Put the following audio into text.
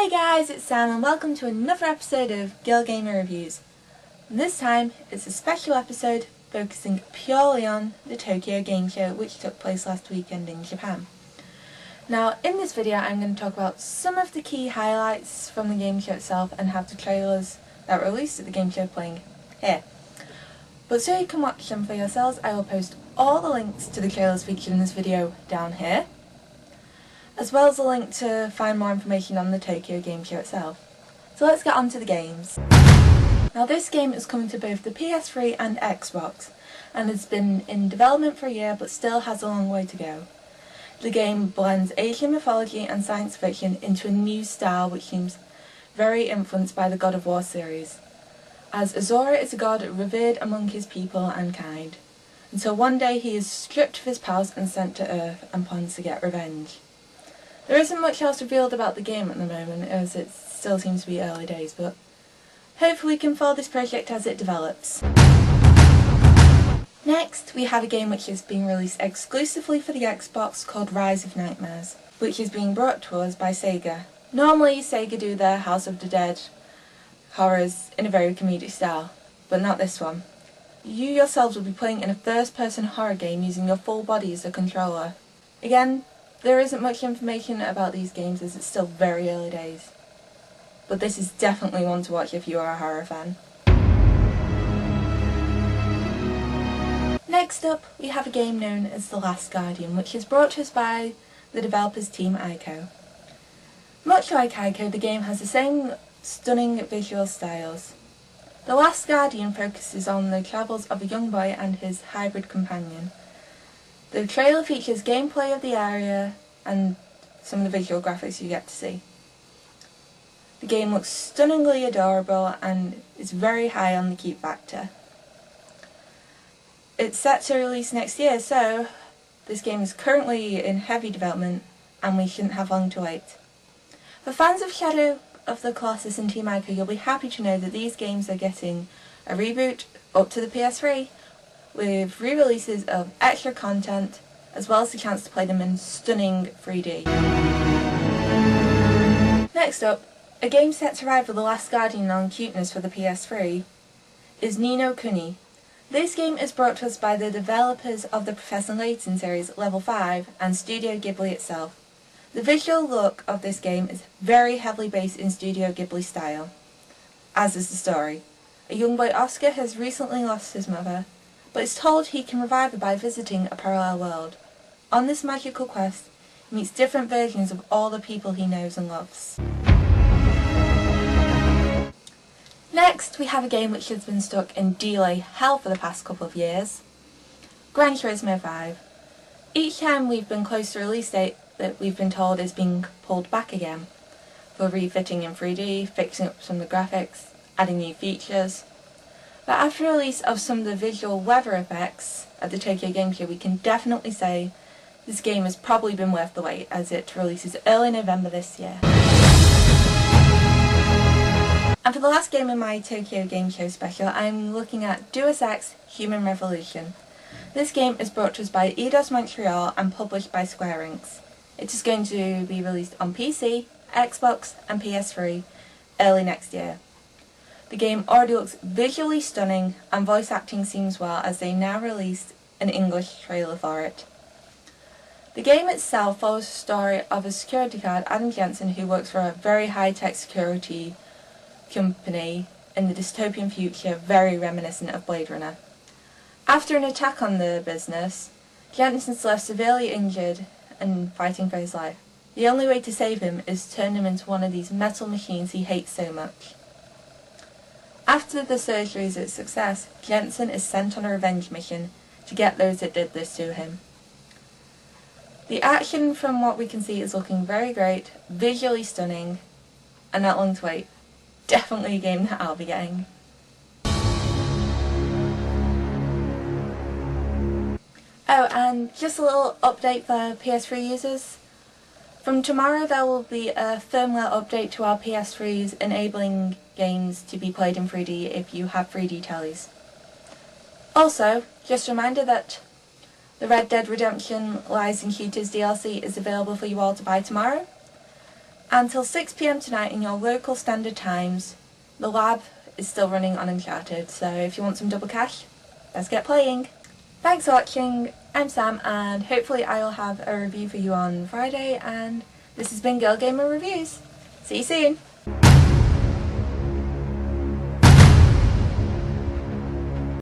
Hey guys, it's Sam and welcome to another episode of Girl Gamer Reviews. And this time it's a special episode focusing purely on the Tokyo Game Show, which took place last weekend in Japan. Now in this video I'm going to talk about some of the key highlights from the game show itself and have the trailers that were released at the game show playing here. But so you can watch them for yourselves, I will post all the links to the trailers featured in this video down here, as well as a link to find more information on the Tokyo Game Show itself. So let's get on to the games. Now this game is coming to both the PS3 and Xbox, and has been in development for a year but still has a long way to go. The game blends Asian mythology and science fiction into a new style which seems very influenced by the God of War series, as Asura is a god revered among his people and kind, until one day he is stripped of his powers and sent to Earth and plans to get revenge. There isn't much else revealed about the game at the moment, as it still seems to be early days, but hopefully we can follow this project as it develops. Next, we have a game which is being released exclusively for the Xbox called Rise of Nightmares, which is being brought to us by Sega. Normally, Sega do their House of the Dead horrors in a very comedic style, but not this one. You yourselves will be playing in a first-person horror game using your full body as a controller. Again, there isn't much information about these games as it's still very early days, but this is definitely one to watch if you are a horror fan. Next up, we have a game known as The Last Guardian, which is brought to us by the developers Team Ico. Much like Ico, the game has the same stunning visual styles. The Last Guardian focuses on the travels of a young boy and his hybrid companion. The trailer features gameplay of the area and some of the visual graphics you get to see. The game looks stunningly adorable and is very high on the keep factor. It's set to release next year, so this game is currently in heavy development and we shouldn't have long to wait. For fans of Shadow of the Colossus and Team Ico, you'll be happy to know that these games are getting a reboot up to the PS3 with re-releases of extra content as well as the chance to play them in stunning 3D. Next up, a game set to rival The Last Guardian on cuteness for the PS3 is Ni no Kuni. This game is brought to us by the developers of the Professor Layton series Level 5 and Studio Ghibli itself. The visual look of this game is very heavily based in Studio Ghibli style, as is the story. A young boy, Oscar, has recently lost his mother, but is told he can revive her by visiting a parallel world. On this magical quest, he meets different versions of all the people he knows and loves. Next, we have a game which has been stuck in delay hell for the past couple of years, Gran Turismo 5. Each time we've been close to release date, that we've been told is being pulled back again for refitting in 3D, fixing up some of the graphics, adding new features. But after release of some of the visual weather effects at the Tokyo Game Show, we can definitely say this game has probably been worth the wait, as it releases early November this year. And for the last game in my Tokyo Game Show special, I'm looking at Deus Ex Human Revolution. This game is brought to us by Eidos Montreal and published by Square Enix. It is going to be released on PC, Xbox and PS3 early next year. The game already looks visually stunning and voice acting seems well, as they now released an English trailer for it. The game itself follows the story of a security guard, Adam Jensen, who works for a very high-tech security company in the dystopian future, very reminiscent of Blade Runner. After an attack on the business, Jensen's left severely injured and fighting for his life. The only way to save him is to turn him into one of these metal machines he hates so much. After the surgery is a success, Jensen is sent on a revenge mission to get those that did this to him. The action from what we can see is looking very great, visually stunning, and not long to wait. Definitely a game that I'll be getting. Oh, and just a little update for PS3 users. From tomorrow there will be a firmware update to our PS3s enabling games to be played in 3D if you have 3D tellies. Also, just a reminder that the Red Dead Redemption Lies and Shooters DLC is available for you all to buy tomorrow. Until 6 PM tonight in your local standard times, the lab is still running on Uncharted, so if you want some double cash, let's get playing. Thanks for watching, I'm Sam, and hopefully I'll have a review for you on Friday, and this has been Girl Gamer Reviews. See you soon!